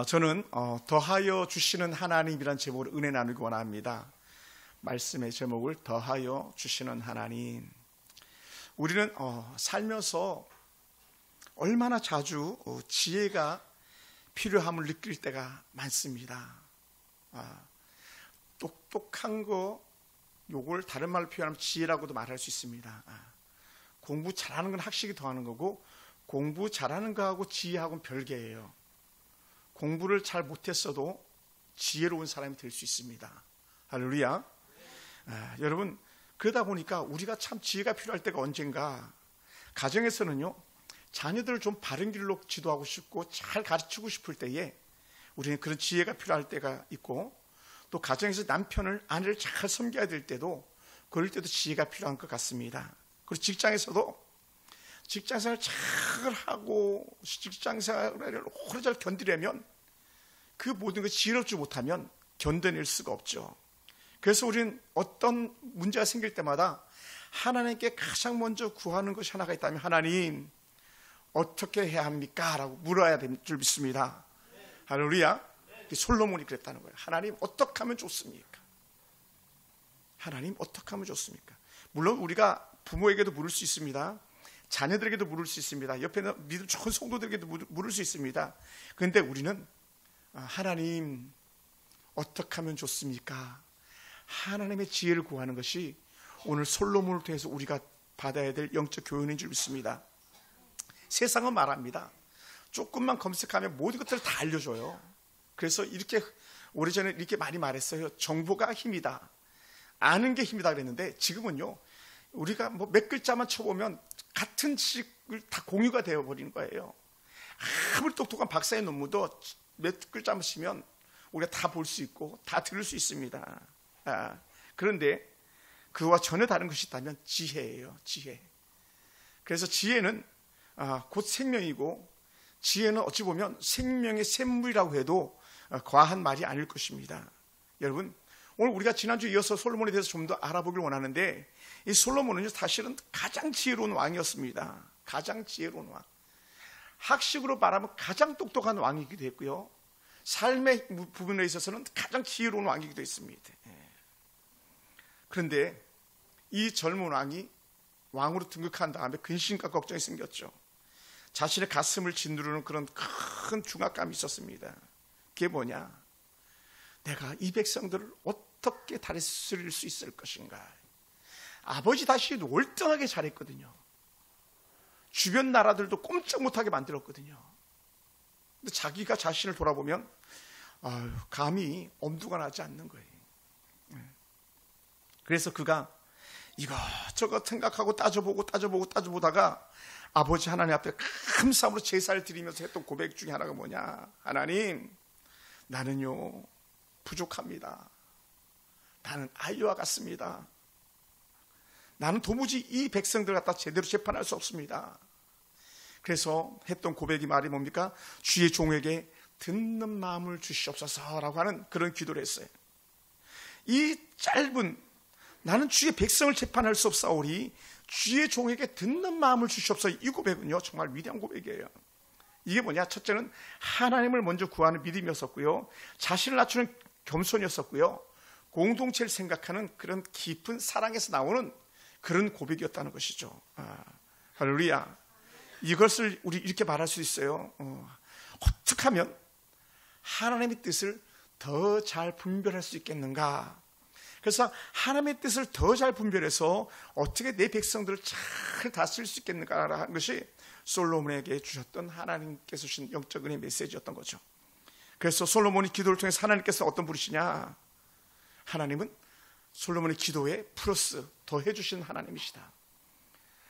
저는 더하여 주시는 하나님이란 제목으로 은혜 나누기 원합니다. 말씀의 제목을 더하여 주시는 하나님. 우리는 살면서 얼마나 자주 지혜가 필요함을 느낄 때가 많습니다. 똑똑한 거, 요걸 다른 말로 표현하면 지혜라고도 말할 수 있습니다. 공부 잘하는 건 학식이 더하는 거고, 공부 잘하는 거하고 지혜하고는 별개예요. 공부를 잘 못했어도 지혜로운 사람이 될 수 있습니다. 할렐루야. 여러분, 그러다 보니까 우리가 참 지혜가 필요할 때가 언젠가, 가정에서는요, 자녀들을 좀 바른 길로 지도하고 싶고 잘 가르치고 싶을 때에 우리는 그런 지혜가 필요할 때가 있고, 또 가정에서 남편을, 아내를 잘 섬겨야 될 때도, 그럴 때도 지혜가 필요한 것 같습니다. 그리고 직장에서도 직장생활 잘 하고 직장생활을 오래 잘 견디려면 그 모든 걸 지혜롭지 못하면 견뎌낼 수가 없죠. 그래서 우리는 어떤 문제가 생길 때마다 하나님께 가장 먼저 구하는 것이 하나가 있다면, 하나님 어떻게 해야 합니까? 라고 물어야 될 줄 믿습니다. 할렐루야. 솔로몬이 그랬다는 거예요. 하나님 어떻게 하면 좋습니까? 하나님 어떻게 하면 좋습니까? 물론 우리가 부모에게도 물을 수 있습니다. 자녀들에게도 물을 수 있습니다. 옆에 있는 믿음 좋은 성도들에게도 물을 수 있습니다. 그런데 우리는 하나님 어떻게 하면 좋습니까? 하나님의 지혜를 구하는 것이 오늘 솔로몬을 통해서 우리가 받아야 될 영적 교훈인 줄 믿습니다. 세상은 말합니다. 조금만 검색하면 모든 것들을 다 알려줘요. 그래서 이렇게 오래전에 이렇게 많이 말했어요. 정보가 힘이다. 아는 게 힘이다 그랬는데, 지금은요, 우리가 뭐 몇 글자만 쳐보면 같은 지식을 다 공유가 되어버리는 거예요. 아무리 똑똑한 박사의 논문도 몇 글자만 치면 우리가 다 볼 수 있고 다 들을 수 있습니다. 그런데 그와 전혀 다른 것이 있다면 지혜예요. 지혜. 그래서 지혜는 곧 생명이고, 지혜는 어찌 보면 생명의 샘물이라고 해도 과한 말이 아닐 것입니다. 여러분, 오늘 우리가 지난주에 이어서 솔로몬에 대해서 좀 더 알아보길 원하는데, 이 솔로몬은 사실은 가장 지혜로운 왕이었습니다. 가장 지혜로운 왕. 학식으로 말하면 가장 똑똑한 왕이기도 했고요, 삶의 부분에 있어서는 가장 지혜로운 왕이기도 했습니다. 그런데 이 젊은 왕이 왕으로 등극한 다음에 근심과 걱정이 생겼죠. 자신의 가슴을 짓누르는 그런 큰 중압감이 있었습니다. 그게 뭐냐? 내가 이 백성들을 어떻게 다스릴 수 있을 것인가? 아버지 다시 월등하게 잘했거든요. 주변 나라들도 꼼짝 못하게 만들었거든요. 근데 자기가 자신을 돌아보면 감히 엄두가 나지 않는 거예요. 그래서 그가 이것저것 생각하고 따져보다가 아버지 하나님 앞에 큰 싸움으로 제사를 드리면서 했던 고백 중에 하나가 뭐냐? 하나님, 나는요 부족합니다. 나는 아이와 같습니다. 나는 도무지 이 백성들 갖다 제대로 재판할 수 없습니다. 그래서 했던 고백이 말이 뭡니까? 주의 종에게 듣는 마음을 주시옵소서라고 하는 그런 기도를 했어요. 이 짧은, 나는 주의 백성을 재판할 수 없사오니 주의 종에게 듣는 마음을 주시옵소서, 이 고백은요 정말 위대한 고백이에요. 이게 뭐냐? 첫째는 하나님을 먼저 구하는 믿음이었었고요, 자신을 낮추는 겸손이었었고요, 공동체를 생각하는 그런 깊은 사랑에서 나오는 그런 고백이었다는 것이죠. 할렐루야. 이것을 우리 이렇게 말할 수 있어요. 어떻게 하면 하나님의 뜻을 더 잘 분별할 수 있겠는가? 그래서 하나님의 뜻을 더 잘 분별해서 어떻게 내 백성들을 잘 다스릴 수 있겠는가라는 것이 솔로몬에게 주셨던 하나님께서 주신 영적 은혜의 메시지였던 거죠. 그래서 솔로몬이 기도를 통해서 하나님께서 어떤 분이시냐? 하나님은 솔로몬의 기도에 플러스 더해 주신 하나님이시다.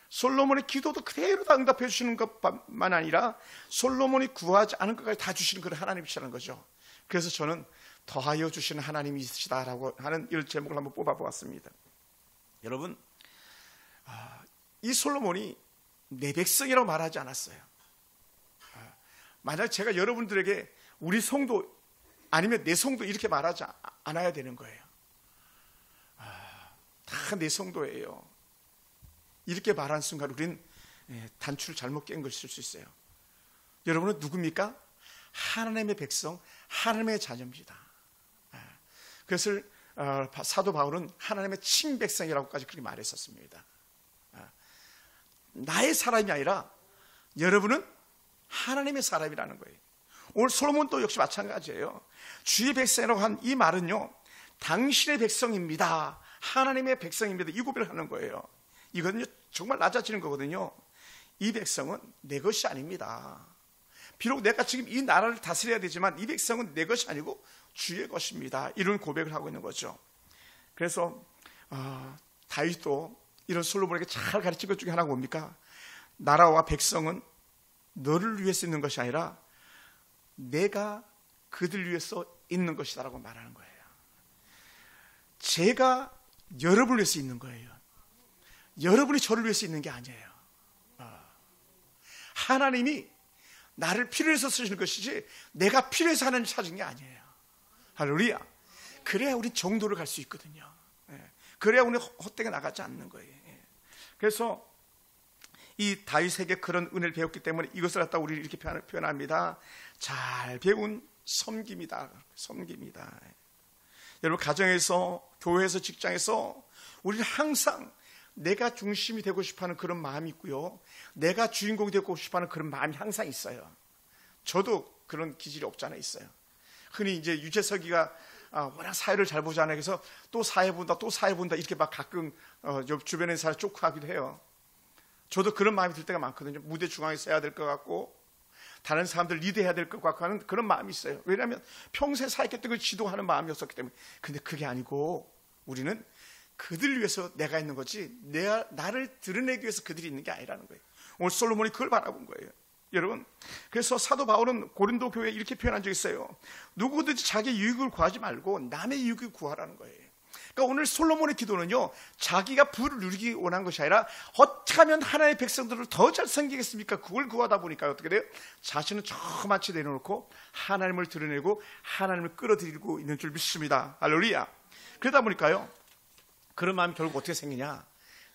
솔로몬의 기도도 그대로 다 응답해 주시는 것만 아니라 솔로몬이 구하지 않은 것까지 다 주시는 그런 하나님이시라는 거죠. 그래서 저는 더하여 주시는 하나님이시다라고 하는 이 제목을 한번 뽑아보았습니다. 여러분, 이 솔로몬이 내 백성이라고 말하지 않았어요. 만약 제가 여러분들에게 우리 성도 아니면 내 성도 이렇게 말하지 않아야 되는 거예요. 다 내 성도예요. 이렇게 말한 순간 우리는 단추를 잘못 깬 것일 수 있어요. 여러분은 누굽니까? 하나님의 백성, 하나님의 자녀입니다. 그것을 사도 바울은 하나님의 친백성이라고까지 그렇게 말했었습니다. 나의 사람이 아니라 여러분은 하나님의 사람이라는 거예요. 오늘 솔로몬도 역시 마찬가지예요. 주의 백성이라고 한 이 말은요, 당신의 백성입니다, 하나님의 백성입니다, 이 구별을 하는 거예요. 이거는요 정말 낮아지는 거거든요. 이 백성은 내 것이 아닙니다. 비록 내가 지금 이 나라를 다스려야 되지만 이 백성은 내 것이 아니고 주의 것입니다, 이런 고백을 하고 있는 거죠. 그래서 다윗도 이런 솔로몬에게 잘 가르친 것 중에 하나가 뭡니까? 나라와 백성은 너를 위해서 있는 것이 아니라 내가 그들 위해서 있는 것이다라고 말하는 거예요. 제가 여러분을 위해서 있는 거예요. 여러분이 저를 위해서 있는 게 아니에요. 하나님이 나를 필요해서 쓰시는 것이지 내가 필요해서 하나님 찾은 게 아니에요. 할렐루야. 그래야 우리 정도를 갈 수 있거든요. 그래야 우리 헛되게 나가지 않는 거예요. 그래서 이 다윗에게 그런 은혜를 배웠기 때문에 이것을 갖다 우리 이렇게 표현합니다. 잘 배운 섬김이다. 섬김이다. 여러분, 가정에서, 교회에서, 직장에서 우리는 항상 내가 중심이 되고 싶어하는 그런 마음이 있고요, 내가 주인공이 되고 싶어하는 그런 마음이 항상 있어요. 저도 그런 기질이 없지 않아 있어요. 흔히 이제 유재석이가 워낙 사회를 잘 보잖아요. 그래서 또 사회 본다, 또 사회 본다, 이렇게 막 가끔 주변에 사람 쪼크하기도 해요. 저도 그런 마음이 들 때가 많거든요. 무대 중앙에 서야 될 것 같고 다른 사람들 리드해야 될 것 같고 하는 그런 마음이 있어요. 왜냐하면 평소에 사역했던 걸 지도하는 마음이었었기 때문에. 근데 그게 아니고 우리는 그들 위해서 내가 있는 거지, 나를 드러내기 위해서 그들이 있는 게 아니라는 거예요. 오늘 솔로몬이 그걸 바라본 거예요. 여러분, 그래서 사도 바울은 고린도 교회에 이렇게 표현한 적이 있어요. 누구든지 자기 유익을 구하지 말고 남의 유익을 구하라는 거예요. 그러니까 오늘 솔로몬의 기도는요, 자기가 부를 누리기 원한 것이 아니라 어떻게 하면 하나님의 백성들을 더 잘 섬기겠습니까? 그걸 구하다 보니까 어떻게 돼요? 자신은 저만치 내려놓고 하나님을 드러내고 하나님을 끌어들이고 있는 줄 믿습니다. 할렐루야. 그러다 보니까요, 그런 마음이 결국 어떻게 생기냐?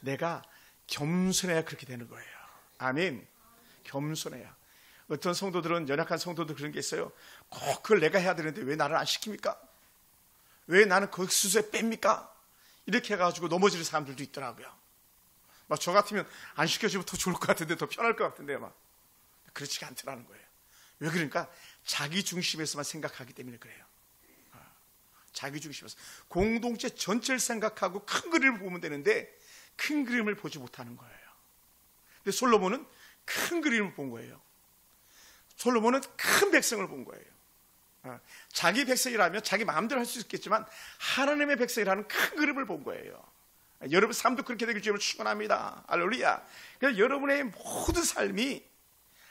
내가 겸손해야 그렇게 되는 거예요. 아멘. 겸손해야. 어떤 성도들은, 연약한 성도들 그런 게 있어요. 꼭 그걸 내가 해야 되는데 왜 나를 안 시킵니까? 왜 나는 그 수수에 뺍니까? 이렇게 해가지고 넘어지는 사람들도 있더라고요. 막 저 같으면 안 시켜주면 더 좋을 것 같은데, 더 편할 것 같은데, 막 그렇지가 않더라는 거예요. 왜 그러니까? 자기 중심에서만 생각하기 때문에 그래요. 자기 중심에서 공동체 전체를 생각하고 큰 그림을 보면 되는데 큰 그림을 보지 못하는 거예요. 근데 솔로몬은 큰 그림을 본 거예요. 솔로몬은 큰 백성을 본 거예요. 자기 백성이라면 자기 마음대로 할 수 있겠지만 하나님의 백성이라는 큰 그림을 본 거예요. 여러분 삶도 그렇게 되길 주님을 축원합니다. 할렐루야. 그래서 여러분의 모든 삶이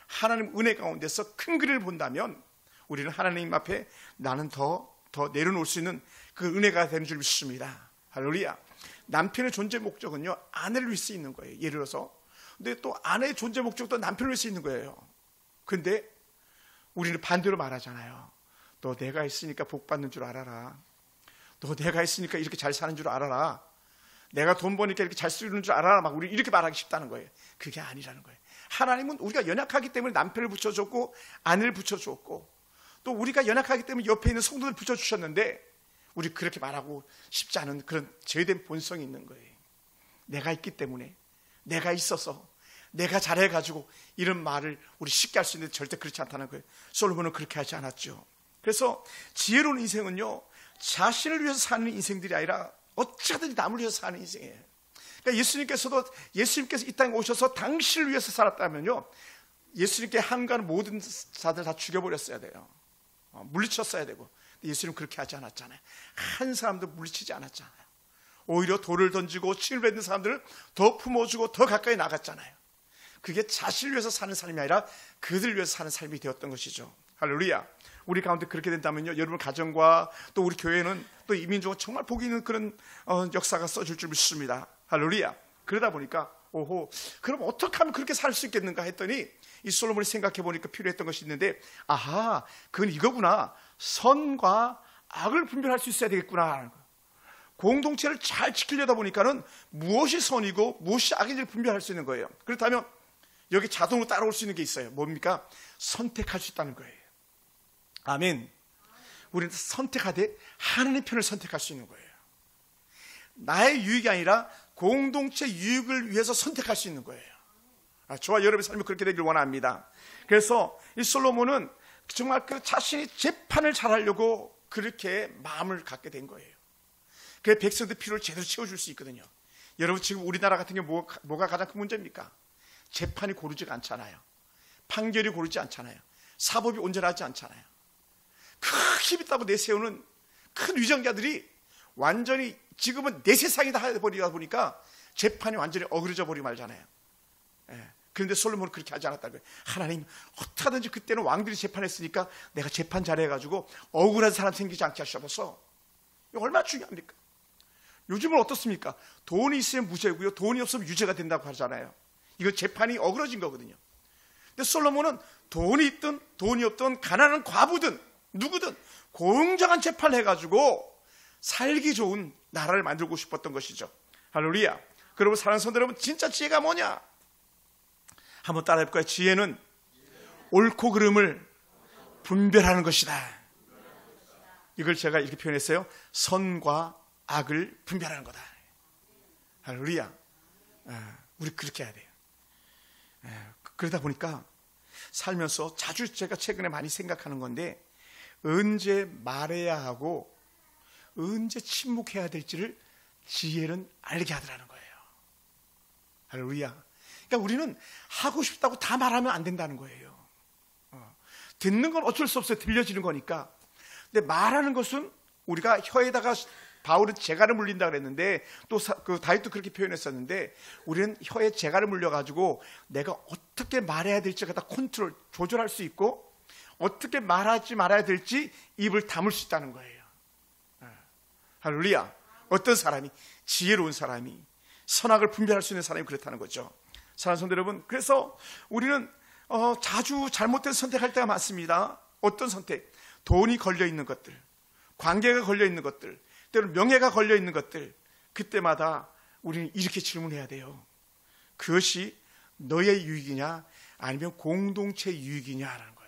하나님 은혜 가운데서 큰 그림을 본다면 우리는 하나님 앞에 나는 더 내려놓을 수 있는 그 은혜가 되는 줄 믿습니다. 할렐루야. 남편의 존재 목적은요, 아내를 위해서 있는 거예요. 예를 들어서. 근데 또 아내의 존재 목적도 남편을 위해서 있는 거예요. 근데 우리는 반대로 말하잖아요. 너 내가 있으니까 복 받는 줄 알아라. 너 내가 있으니까 이렇게 잘 사는 줄 알아라. 내가 돈 버니까 이렇게 잘 쓰는 줄 알아라. 막 우리 이렇게 말하기 쉽다는 거예요. 그게 아니라는 거예요. 하나님은 우리가 연약하기 때문에 남편을 붙여줬고 아내를 붙여줬고 또 우리가 연약하기 때문에 옆에 있는 성도들 붙여주셨는데 우리 그렇게 말하고 싶지 않은 그런 죄된 본성이 있는 거예요. 내가 있기 때문에, 내가 있어서, 내가 잘해가지고 이런 말을 우리 쉽게 할 수 있는데 절대 그렇지 않다는 거예요. 솔로몬은 그렇게 하지 않았죠. 그래서 지혜로운 인생은요, 자신을 위해서 사는 인생들이 아니라 어찌하든지 남을 위해서 사는 인생이에요. 그러니까 예수님께서 이 땅에 오셔서 당신을 위해서 살았다면요, 예수님께 항거하는 모든 자들 다 죽여버렸어야 돼요. 물리쳤어야 되고. 근데 예수님은 그렇게 하지 않았잖아요. 한 사람도 물리치지 않았잖아요. 오히려 돌을 던지고 침을 뱉는 사람들을 더 품어주고 더 가까이 나갔잖아요. 그게 자신을 위해서 사는 삶이 아니라 그들을 위해서 사는 삶이 되었던 것이죠. 할렐루야. 우리 가운데 그렇게 된다면요, 여러분 가정과 또 우리 교회는 또 이민족은 정말 복이 있는 그런 역사가 써줄 줄 믿습니다. 할렐루야. 그러다 보니까 오호, 그럼 어떻게 하면 그렇게 살 수 있겠는가 했더니 이 솔로몬이 생각해 보니까 필요했던 것이 있는데, 아하, 그건 이거구나. 선과 악을 분별할 수 있어야 되겠구나. 공동체를 잘 지키려다 보니까는 무엇이 선이고 무엇이 악인지를 분별할 수 있는 거예요. 그렇다면 여기 자동으로 따라올 수 있는 게 있어요. 뭡니까? 선택할 수 있다는 거예요. 아멘. 우리는 선택하되 하나님의 편을 선택할 수 있는 거예요. 나의 유익이 아니라 공동체 유익을 위해서 선택할 수 있는 거예요. 저와 여러분의 삶이 그렇게 되길 원합니다. 그래서 이 솔로몬은 정말 그 자신이 재판을 잘하려고 그렇게 마음을 갖게 된 거예요. 그래서 백성들 필요를 제대로 채워줄 수 있거든요. 여러분, 지금 우리나라 같은 경우 뭐가 가장 큰 문제입니까? 재판이 고르지가 않잖아요. 판결이 고르지 않잖아요. 사법이 온전하지 않잖아요. 큰 힘 있다고 내세우는 큰 위정자들이 완전히 지금은 내 세상이 다 해버리다 보니까 재판이 완전히 어그러져 버리고 말잖아요. 그런데 솔로몬은 그렇게 하지 않았다고요. 하나님, 어떻게 하든지 그때는 왕들이 재판했으니까 내가 재판 잘해가지고 억울한 사람 생기지 않게 하셔서. 이거 얼마나 중요합니까? 요즘은 어떻습니까? 돈이 있으면 무죄고요, 돈이 없으면 유죄가 된다고 하잖아요. 이거 재판이 어그러진 거거든요. 근데 솔로몬은 돈이 있든 돈이 없든 가난한 과부든 누구든 공정한 재판을 해가지고 살기 좋은 나라를 만들고 싶었던 것이죠. 할렐루야. 그러면 사랑하는 성도 여러분, 진짜 지혜가 뭐냐? 한번 따라해 볼까요? 지혜는 옳고 그름을 분별하는 것이다. 이걸 제가 이렇게 표현했어요. 선과 악을 분별하는 거다. 할렐루야. 우리 그렇게 해야 돼요. 그러다 보니까 살면서 자주 제가 최근에 많이 생각하는 건데, 언제 말해야 하고 언제 침묵해야 될지를 지혜는 알게 하더라는 거예요. 할렐루야. 그러니까 우리는 하고 싶다고 다 말하면 안 된다는 거예요. 듣는 건 어쩔 수 없어요. 들려지는 거니까. 근데 말하는 것은 우리가 혀에다가, 바울은 재갈을 물린다 그랬는데, 또 그 다윗도 그렇게 표현했었는데, 우리는 혀에 재갈을 물려가지고 내가 어떻게 말해야 될지 갖다 컨트롤, 조절할 수 있고, 어떻게 말하지 말아야 될지 입을 다물 수 있다는 거예요. 할렐루야. 어떤 사람이, 지혜로운 사람이, 선악을 분별할 수 있는 사람이 그렇다는 거죠. 사랑하는 성도 여러분, 그래서 우리는 자주 잘못된 선택할 때가 많습니다. 어떤 선택? 돈이 걸려있는 것들, 관계가 걸려있는 것들, 때로는 명예가 걸려있는 것들, 그때마다 우리는 이렇게 질문해야 돼요. 그것이 너의 유익이냐 아니면 공동체 유익이냐라는 거예요.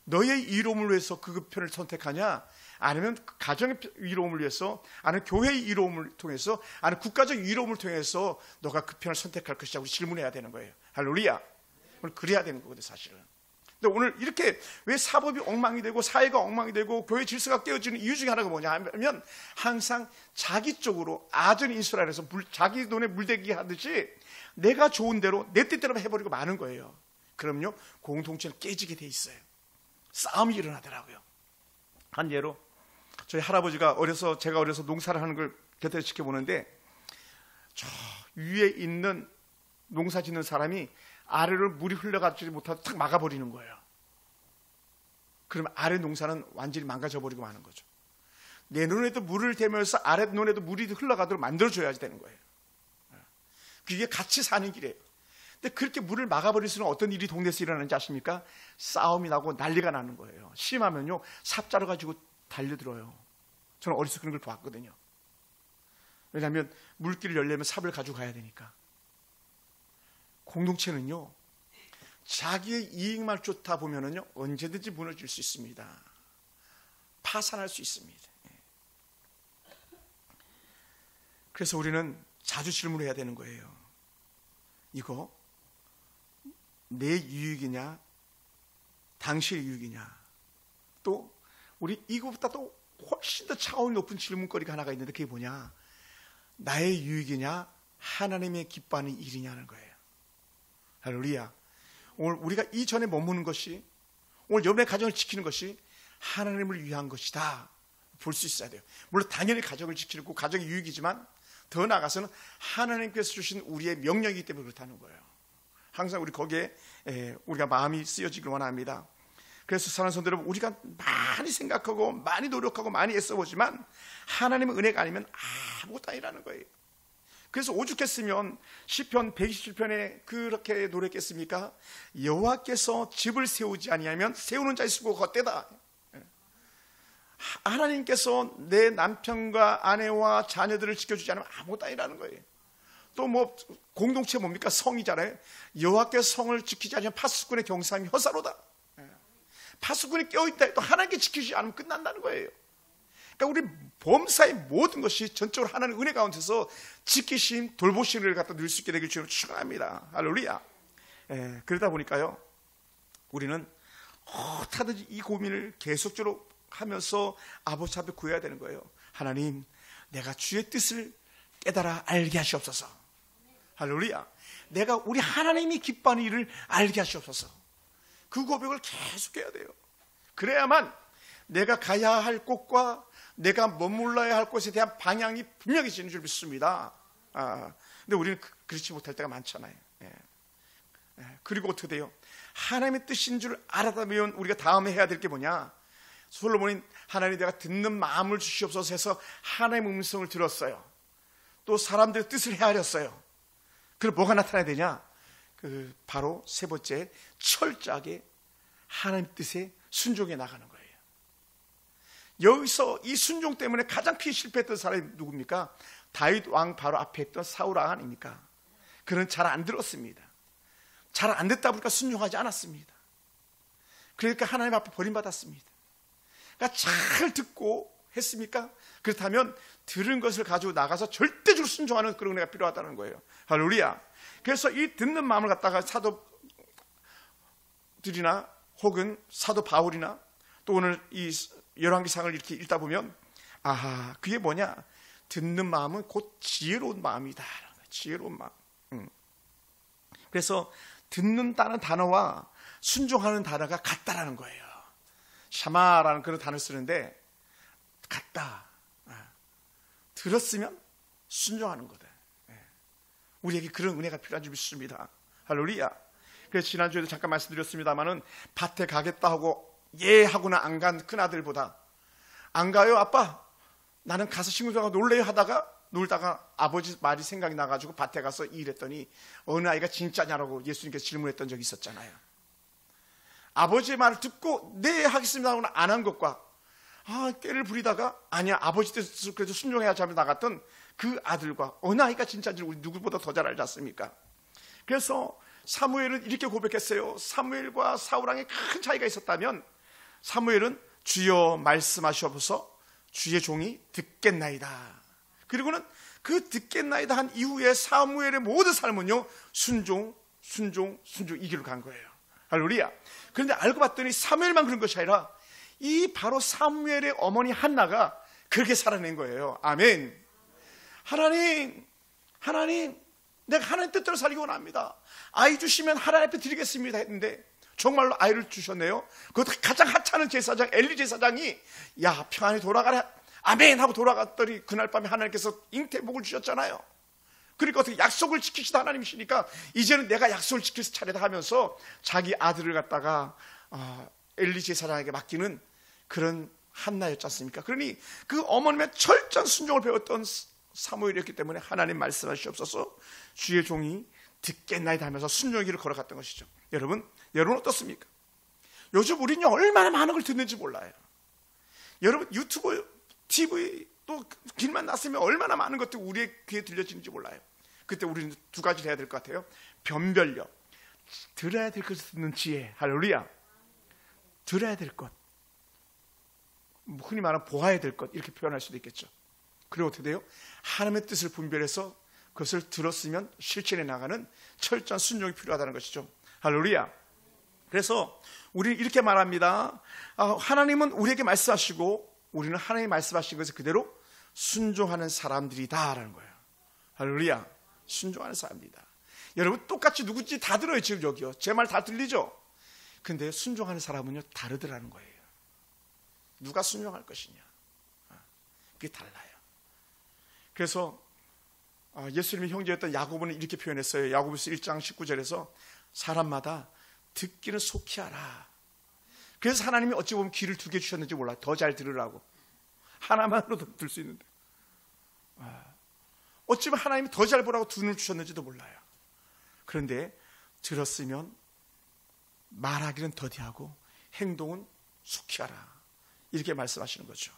너의 이로움을 위해서 그 편을 선택하냐, 아니면 가정의 이로움을 위해서, 아니면 교회의 이로움을 통해서, 아니면 국가적 이로움을 통해서 너가 그 편을 선택할 것이냐, 우리 질문해야 되는 거예요. 할렐루야. 오늘 그래야 되는 거거든요, 사실은. 근데 오늘 이렇게 왜 사법이 엉망이 되고 사회가 엉망이 되고 교회 질서가 깨어지는 이유 중에 하나가 뭐냐 하면, 항상 자기 쪽으로 아전 인수라해서 자기 돈에 물대기 하듯이 내가 좋은 대로 내 뜻대로 해버리고 마는 거예요. 그럼요, 공동체는 깨지게 돼 있어요. 싸움이 일어나더라고요. 한 예로, 저희 할아버지가 제가 어려서 농사를 하는 걸 곁에서 지켜보는데, 저 위에 있는 농사 짓는 사람이 아래로 물이 흘러가지 못하고 탁 막아버리는 거예요. 그러면 아래 농사는 완전히 망가져버리고 마는 거죠. 내 눈에도 물을 대면서 아래 눈에도 물이 흘러가도록 만들어줘야 되는 거예요. 그게 같이 사는 길이에요. 근데 그렇게 물을 막아버릴 수는 어떤 일이 동네에서 일어나는지 아십니까? 싸움이 나고 난리가 나는 거예요. 심하면요, 삽자루 가지고 달려들어요. 저는 어디서 그런 걸 봤거든요. 왜냐하면 물길을 열려면 삽을 가지고 가야 되니까. 공동체는요, 자기의 이익만 쫓다 보면은요, 언제든지 무너질 수 있습니다. 파산할 수 있습니다. 그래서 우리는 자주 질문을 해야 되는 거예요. 이거 내 유익이냐, 당신의 유익이냐. 또 우리 이거보다 또 훨씬 더 차원이 높은 질문거리가 하나가 있는데, 그게 뭐냐, 나의 유익이냐 하나님의 기뻐하는 일이냐는 거예요. 할렐루야. 오늘 우리가 이전에 머무는 것이, 오늘 여러분의 가정을 지키는 것이 하나님을 위한 것이다 볼 수 있어야 돼요. 물론 당연히 가정을 지키고 가정이 유익이지만, 더 나아가서는 하나님께서 주신 우리의 명령이기 때문에 그렇다는 거예요. 항상 우리 거기에 우리가 마음이 쓰여지길 원합니다. 그래서 사랑하는 성도 여러분, 우리가 많이 생각하고 많이 노력하고 많이 애써보지만 하나님의 은혜가 아니면 아무것도 아니라는 거예요. 그래서 오죽했으면 시편 127편에 그렇게 노력했습니까? 여호와께서 집을 세우지 아니하면 세우는 자의 수고가 헛되다. 하나님께서 내 남편과 아내와 자녀들을 지켜주지 않으면 아무것도 아니라는 거예요. 또 뭐 공동체 뭡니까? 성이잖아요. 여호와께서 성을 지키지 않으면 파수꾼의 경상이 허사로다. 파수꾼이 깨어있다 해도 하나님께 지키지 않으면 끝난다는 거예요. 그러니까 우리 범사의 모든 것이 전적으로 하나님의 은혜 가운데서 지키심, 돌보심을 갖다 누릴 수 있게 되길 주님으로 축원합니다. 할렐루야. 그러다 보니까요, 우리는 어떻게든지 이 고민을 계속적으로 하면서 아버지 앞에 구해야 되는 거예요. 하나님, 내가 주의 뜻을 깨달아 알게 하시옵소서. 할렐루야. 내가 우리 하나님이 기뻐하는 일을 알게 하시옵소서. 그 고백을 계속해야 돼요. 그래야만 내가 가야 할 곳과 내가 머물러야 할 곳에 대한 방향이 분명해지는 줄 믿습니다. 근데 우리는 그렇지 못할 때가 많잖아요. 그리고 어떻게 돼요? 하나님의 뜻인 줄 알았다면 우리가 다음에 해야 될 게 뭐냐? 솔로몬이 하나님 내가 듣는 마음을 주시옵소서 해서 하나님의 음성을 들었어요. 또 사람들의 뜻을 헤아렸어요. 그럼 뭐가 나타나야 되냐? 바로 세 번째, 철저하게 하나님 뜻에 순종해 나가는 거예요. 여기서 이 순종 때문에 가장 크게 실패했던 사람이 누굽니까? 다윗 왕 바로 앞에 있던 사울 왕 아닙니까? 그는 잘 안 들었습니다. 잘 안 듣다 보니까 순종하지 않았습니다. 그러니까 하나님 앞에 버림받았습니다. 그러니까 잘 듣고 했습니까? 그렇다면 들은 것을 가지고 나가서 절대적으로 순종하는 그런 은혜가 필요하다는 거예요. 할렐루야. 그래서 이 듣는 마음을 갖다가 사도들이나 혹은 사도 바울이나 또 오늘 이 열왕기상을 이렇게 읽다 보면, 아하, 그게 뭐냐? 듣는 마음은 곧 지혜로운 마음이다. 지혜로운 마음. 그래서 듣는다는 단어와 순종하는 단어가 같다라는 거예요. 샤마라는 그런 단어를 쓰는데 같다. 들었으면 순종하는 거다. 우리에게 그런 은혜가 필요한 줄 믿습니다. 할렐루야. 그래서 지난주에도 잠깐 말씀드렸습니다마는 밭에 가겠다 하고 예 하고는 안 간 큰아들보다 안 가요 아빠, 나는 가서 친구들하고 놀래요 하다가 놀다가 아버지 말이 생각이 나가지고 밭에 가서 일했더니 어느 아이가 진짜냐라고 예수님께서 질문했던 적이 있었잖아요. 아버지의 말을 듣고 네 하겠습니다 하고는 안 한 것과 꾀를 부리다가 아니야 아버지 뜻을 그래도 순종해야지 하면서 나갔던 그 아들과 어느 아이가 진짜인지 우리 누구보다 더 잘 알지 않습니까? 그래서 사무엘은 이렇게 고백했어요. 사무엘과 사울왕에 큰 차이가 있었다면 사무엘은 주여 말씀하시옵소서 주의 종이 듣겠나이다. 그리고는 그 듣겠나이다 한 이후에 사무엘의 모든 삶은요 순종 이 길로 간 거예요. 할렐루야. 그런데 알고 봤더니 사무엘만 그런 것이 아니라 이 바로 사무엘의 어머니 한나가 그렇게 살아낸 거예요. 아멘. 하나님 내가 하나님 뜻대로 살기 원합니다. 아이 주시면 하나님 앞에 드리겠습니다 했는데 정말로 아이를 주셨네요. 그것도 가장 하찮은 제사장 엘리 제사장이 야 평안히 돌아가라 아멘 하고 돌아갔더니 그날 밤에 하나님께서 잉태복을 주셨잖아요. 그러니까 어떻게 약속을 지키시다 하나님이시니까 이제는 내가 약속을 지킬 차례다 하면서 자기 아들을 갖다가 엘리 제사장에게 맡기는 그런 한나였지 않습니까? 그러니 그 어머님의 철저한 순종을 배웠던 사무엘이었기 때문에 하나님 말씀하시옵소서 주의 종이 듣겠나이다 하면서 순종의 길을 걸어갔던 것이죠. 여러분 어떻습니까? 요즘 우리는 얼마나 많은 걸 듣는지 몰라요. 여러분 유튜브, TV 또 길만 났으면 얼마나 많은 것들이 우리의 귀에 들려지는지 몰라요. 그때 우리는 두 가지를 해야 될 것 같아요. 변별력, 들어야 될 것을 듣는 지혜. 할렐루야. 들어야 될 것, 흔히 말하는 보아야 될 것 이렇게 표현할 수도 있겠죠. 그리고 어떻게 돼요? 하나님의 뜻을 분별해서 그것을 들었으면 실천해 나가는 철저한 순종이 필요하다는 것이죠. 할렐루야. 그래서 우리는 이렇게 말합니다. 하나님은 우리에게 말씀하시고 우리는 하나님이 말씀하신 것을 그대로 순종하는 사람들이다라는 거예요. 할렐루야. 순종하는 사람들이다. 여러분 똑같이 누구지 다 들어요. 지금 여기요. 제 말 다 들리죠? 근데 순종하는 사람은요 다르더라는 거예요. 누가 순종할 것이냐, 그게 달라요. 그래서 예수님의 형제였던 야고보는 이렇게 표현했어요. 야고보서 1장 19절에서 사람마다 듣기는 속히 하라. 그래서 하나님이 어찌 보면 귀를 두 개 주셨는지 몰라요. 더 잘 들으라고. 하나만으로도 들 수 있는데 어찌 보면 하나님이 더 잘 보라고 두 눈을 주셨는지도 몰라요. 그런데 들었으면 말하기는 더디하고 행동은 속히 하라 이렇게 말씀하시는 거죠.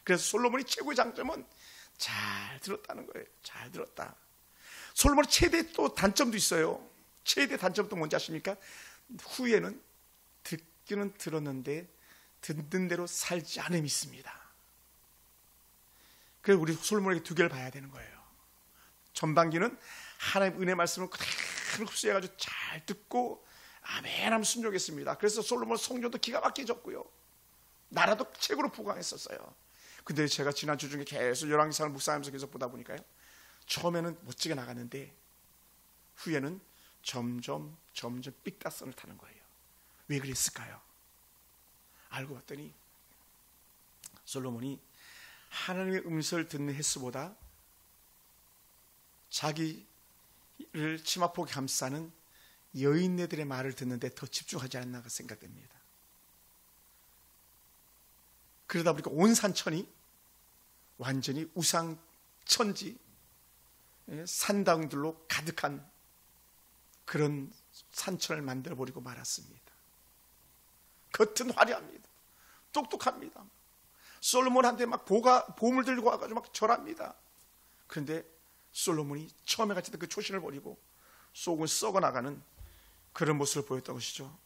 그래서 솔로몬이 최고의 장점은 잘 들었다는 거예요. 잘 들었다. 솔로몬의 최대 또 단점도 있어요. 최대 단점도 뭔지 아십니까? 후에는 듣기 듣기는 들었는데 듣는 대로 살지 않음이 있습니다. 그래서 우리 솔로몬에게 두 개를 봐야 되는 거예요. 전반기는 하나님의 은혜 말씀을 그대로 흡수해가지고 잘 듣고 아멘 하면 순종했습니다. 그래서 솔로몬 성전도 기가 막히게 졌고요, 나라도 최고로 부강했었어요. 근데 제가 지난주 중에 계속 열왕기상을 묵상하면서 계속 보다 보니까요, 처음에는 멋지게 나갔는데 후에는 점점 삑다선을 타는 거예요. 왜 그랬을까요? 알고 봤더니 솔로몬이 하나님의 음성을 듣는 횟수보다 자기를 치마폭에 감싸는 여인네들의 말을 듣는데 더 집중하지 않았나 생각됩니다. 그러다 보니까 온 산천이 완전히 우상천지, 산당들로 가득한 그런 산천을 만들어버리고 말았습니다. 겉은 화려합니다. 똑똑합니다. 솔로몬한테 막 보물 들고 와가지고 막 절합니다. 그런데 솔로몬이 처음에 가졌던 그 초신을 버리고 속은 썩어나가는 그런 모습을 보였던 것이죠.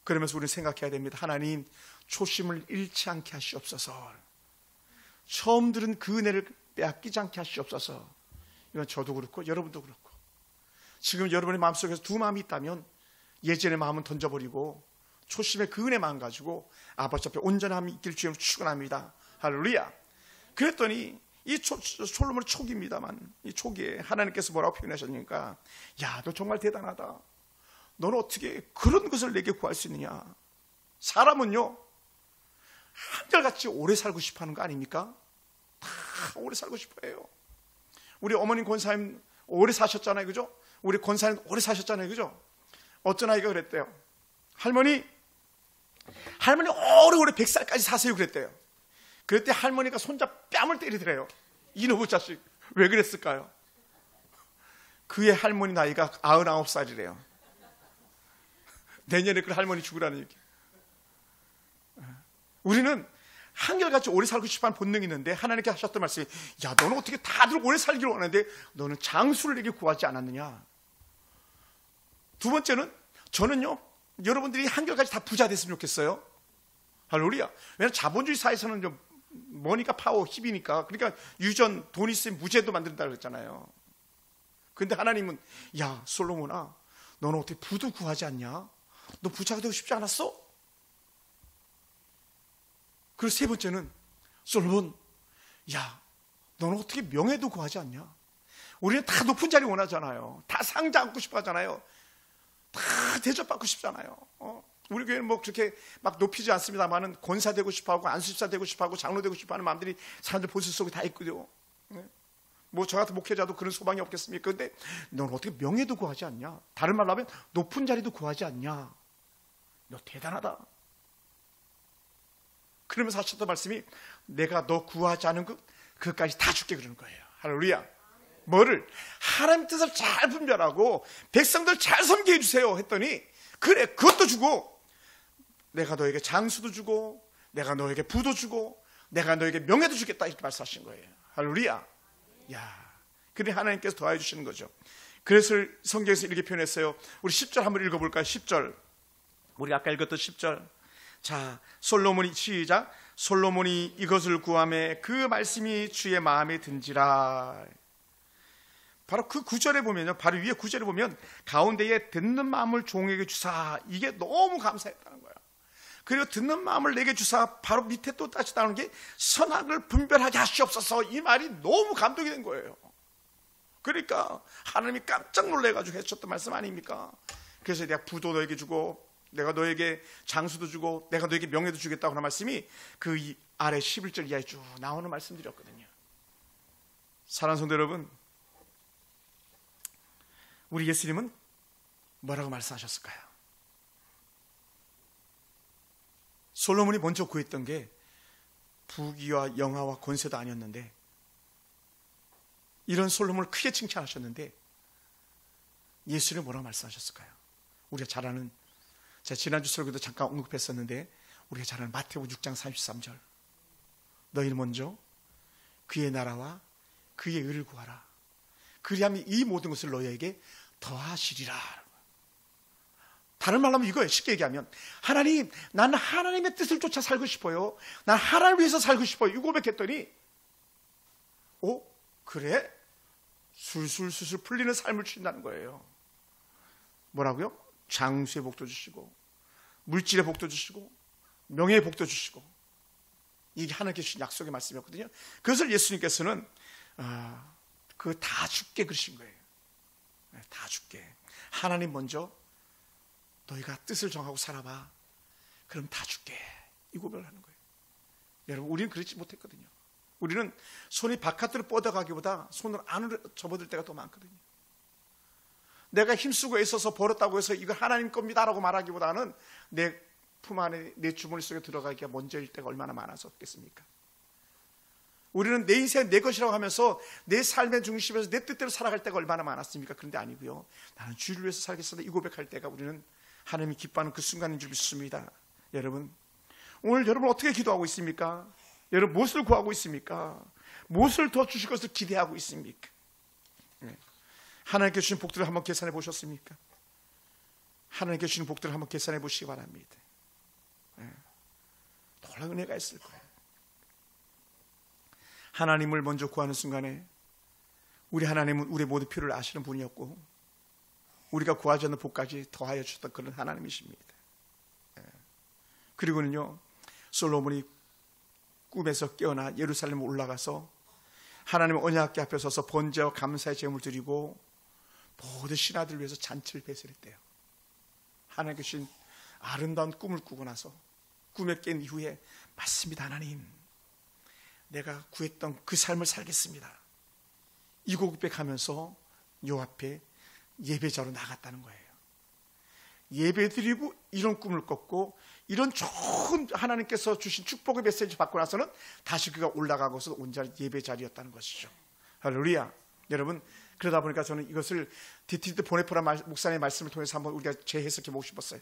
그러면서 우리는 생각해야 됩니다. 하나님, 초심을 잃지 않게 하시옵소서. 처음 들은 그 은혜를 빼앗기지 않게 하시옵소서. 이건 저도 그렇고 여러분도 그렇고, 지금 여러분의 마음속에서 두 마음이 있다면 예전의 마음은 던져버리고 초심의 그 은혜 마음 가지고 아버지 앞에 온전함이 있길 주님으로 축원합니다. 할렐루야. 그랬더니 이 솔로몬의 촉입니다만, 이 촉에 하나님께서 뭐라고 표현하셨습니까? 야, 너 정말 대단하다. 너는 어떻게 그런 것을 내게 구할 수 있느냐? 사람은요, 한결같이 오래 살고 싶어 하는 거 아닙니까? 다 오래 살고 싶어 해요. 우리 어머님 권사님 오래 사셨잖아요, 그죠? 우리 권사님 오래 사셨잖아요, 그죠? 어떤 아이가 그랬대요. 할머니 오래오래 100살까지 사세요 그랬대요. 그럴 때 할머니가 손자 뺨을 때리더래요. 이놈의 자식, 왜 그랬을까요? 그의 할머니 나이가 99살이래요. 내년에 그 할머니 죽으라는 얘기. 우리는 한결같이 오래 살고 싶어하는 본능이 있는데 하나님께 하셨던 말씀이, 야, 너는 어떻게 다들 오래 살기를 원하는데 너는 장수를 내게 구하지 않았느냐? 두 번째는, 저는요, 여러분들이 한결같이 다 부자 됐으면 좋겠어요. 할렐루야. 왜냐하면 자본주의 사회에서는 좀 머니가 파워, 힘이니까, 그러니까 유전, 돈 있으면 무제도 만든다고 그랬잖아요. 근데 하나님은, 야, 솔로몬아, 너는 어떻게 부도 구하지 않냐? 너 부자가 되고 싶지 않았어? 그리고 세 번째는, 솔로몬, 야, 너는 어떻게 명예도 구하지 않냐? 우리는 다 높은 자리 원하잖아요. 다 상자 앉고 싶어 하잖아요. 다 대접받고 싶잖아요. 우리 교회는 뭐 그렇게 막 높이지 않습니다만은 권사 되고 싶어하고 안수집사 되고 싶어하고 장로 되고 싶어하는 마음들이 사람들 보수 속에 다 있거든요. 뭐 저 같은 목회자도 그런 소망이 없겠습니까? 근데 넌 어떻게 명예도 구하지 않냐? 다른 말로 하면 높은 자리도 구하지 않냐? 너 대단하다. 그러면서 하셨던 말씀이, 내가 너 구하지 않은 그것까지 다 줄게 그러는 거예요. 할렐루야. 뭐를? 하나님 뜻을 잘 분별하고 백성들 잘 섬기게 해주세요 했더니, 그래, 그것도 주고 내가 너에게 장수도 주고 내가 너에게 부도 주고 내가 너에게 명예도 주겠다, 이렇게 말씀하신 거예요. 할렐루야. 야, 그래 하나님께서 더해 주시는 거죠. 그래서 성경에서 이렇게 표현했어요. 우리 10절 한번 읽어볼까요? 10절, 우리 아까 읽었던 10절. 자, 솔로몬이, 시작. 솔로몬이 이것을 구하매 그 말씀이 주의 마음에 든지라. 바로 그 구절에 보면요, 바로 위에 구절에 보면 가운데에 듣는 마음을 종에게 주사, 이게 너무 감사했다는 거예요. 그리고 듣는 마음을 내게 주사, 바로 밑에 또 다시 나오는 게 선악을 분별하게 하시옵소서. 이 말이 너무 감동이 된 거예요. 그러니까 하나님이 깜짝 놀래가지고 해주셨던 말씀 아닙니까? 그래서 내가 부도 너에게 주고 내가 너에게 장수도 주고 내가 너에게 명예도 주겠다고 하는 말씀이 그 아래 11절 이하에 쭉 나오는 말씀들이었거든요. 사랑하는 성도 여러분, 우리 예수님은 뭐라고 말씀하셨을까요? 솔로몬이 먼저 구했던 게 부귀와 영화와 권세도 아니었는데, 이런 솔로몬을 크게 칭찬하셨는데 예수님은 뭐라고 말씀하셨을까요? 우리가 잘 아는, 제가 지난주 설교도 잠깐 언급했었는데 우리가 잘 아는 마태복음 6장 33절, 너희는 먼저 그의 나라와 그의 의를 구하라. 그리하면 이 모든 것을 너희에게 더하시리라. 다른 말로 하면 이거예요. 쉽게 얘기하면 하나님, 나는 하나님의 뜻을 쫓아 살고 싶어요. 난 하나님을 위해서 살고 싶어요. 이 고백했더니 그래? 술술술술 풀리는 삶을 주신다는 거예요. 뭐라고요? 장수의 복도 주시고 물질의 복도 주시고 명예의 복도 주시고, 이게 하나님께 주신 약속의 말씀이었거든요. 그것을 예수님께서는 그거 다 죽게 그러신 거예요. 다 죽게. 하나님 먼저 너희가 뜻을 정하고 살아봐. 그럼 다 죽게. 이 고백을 하는 거예요. 여러분, 우리는 그렇지 못했거든요. 우리는 손이 바깥으로 뻗어가기보다 손을 안으로 접어들 때가 더 많거든요. 내가 힘쓰고 애써서 벌었다고 해서 이거 하나님 겁니다라고 말하기보다는 내 품 안에, 내 주머니 속에 들어가기가 먼저일 때가 얼마나 많았었겠습니까? 우리는 내 인생 내 것이라고 하면서 내 삶의 중심에서 내 뜻대로 살아갈 때가 얼마나 많았습니까? 그런데 아니고요. 나는 주를 위해서 살겠습니다. 이 고백할 때가 우리는 하나님이 기뻐하는 그 순간인 줄 믿습니다. 여러분, 오늘 여러분 어떻게 기도하고 있습니까? 여러분 무엇을 구하고 있습니까? 무엇을 더 주실 것을 기대하고 있습니까? 하나님께 주신 복들을 한번 계산해 보셨습니까? 하나님께 주신 복들을 한번 계산해 보시기 바랍니다. 놀라운 은혜가 있을 거예요. 하나님을 먼저 구하는 순간에 우리 하나님은 우리의 모든 필요를 아시는 분이었고 우리가 구하지 않는 복까지 더하여 주셨던 그런 하나님이십니다. 그리고는요, 솔로몬이 꿈에서 깨어나 예루살렘에 올라가서 하나님의 언약궤 앞에 서서 번제와 감사의 제물을 드리고 모든 신하들을 위해서 잔치를 베풀었대요. 하나님께 주신 아름다운 꿈을 꾸고 나서 꿈에 깬 이후에 맞습니다, 하나님. 내가 구했던 그 삶을 살겠습니다. 이 고백하면서 요 앞에 예배자로 나갔다는 거예요. 예배드리고 이런 꿈을 꿨고 이런 좋은 하나님께서 주신 축복의 메시지 받고 나서는 다시 그가 올라가고서 온전히 예배 자리였다는 것이죠. 할렐루야. 여러분, 그러다 보니까 저는 이것을 디티드 보네포라 목사님의 말씀을 통해서 한번 우리가 재해석해 보고 싶었어요.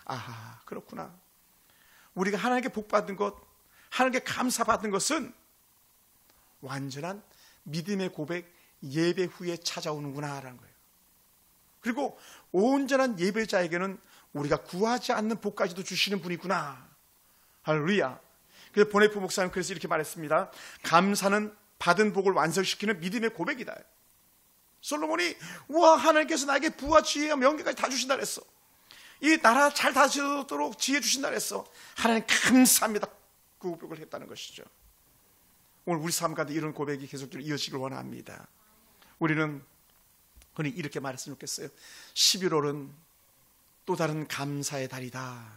아하, 그렇구나. 우리가 하나님께 복받은 것, 하나님께 감사받은 것은 완전한 믿음의 고백, 예배 후에 찾아오는구나 라는 거예요. 그리고 온전한 예배자에게는 우리가 구하지 않는 복까지도 주시는 분이구나. 할렐루야. 그래서 보네포 목사님 그래서 이렇게 말했습니다. 감사는 받은 복을 완성시키는 믿음의 고백이다. 솔로몬이 우와, 하나님께서 나에게 부와 지혜와 명예까지 다 주신다 그랬어. 이 나라 잘 다스리도록 지혜 주신다 그랬어. 하나님 감사합니다. 그 고백을 했다는 것이죠. 오늘 우리 삶 가운데 이런 고백이 계속적으로 이어지길 원합니다. 우리는 그러니 이렇게 말했으면 좋겠어요. 11월은 또 다른 감사의 달이다.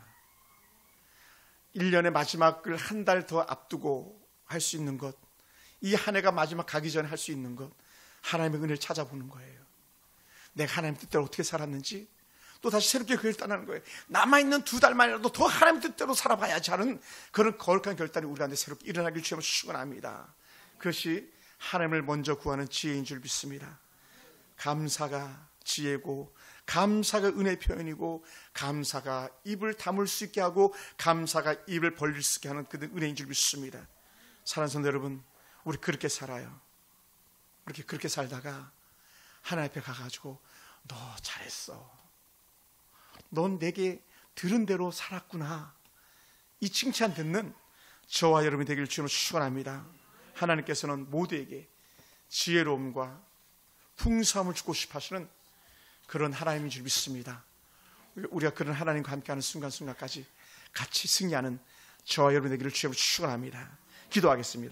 1년의 마지막을 한 달 더 앞두고 할 수 있는 것, 이 한 해가 마지막 가기 전에 할 수 있는 것, 하나님의 은혜를 찾아보는 거예요. 내가 하나님 뜻대로 어떻게 살았는지 또 다시 새롭게 그 길 떠나는 거예요. 남아있는 2달만이라도 더 하나님 뜻대로 살아봐야지 하는 그런 거룩한 결단이 우리 가운데 새롭게 일어나길 주님으로 축원합니다. 그것이 하나님을 먼저 구하는 지혜인 줄 믿습니다. 감사가 지혜고, 감사가 은혜의 표현이고, 감사가 입을 다물 수 있게 하고, 감사가 입을 벌릴 수 있게 하는 그 은혜인 줄 믿습니다. 사랑하는 성도 여러분, 우리 그렇게 살아요. 그렇게 살다가 하나님 앞에 가가지고 너 잘했어, 넌 내게 들은 대로 살았구나, 이 칭찬 듣는 저와 여러분이 되기를 주님으로 축원합니다. 하나님께서는 모두에게 지혜로움과 풍성함을 주고 싶어 하시는 그런 하나님인 줄 믿습니다. 우리가 그런 하나님과 함께하는 순간순간까지 같이 승리하는 저와 여러분 되기를 주님으로 축원합니다. 기도하겠습니다.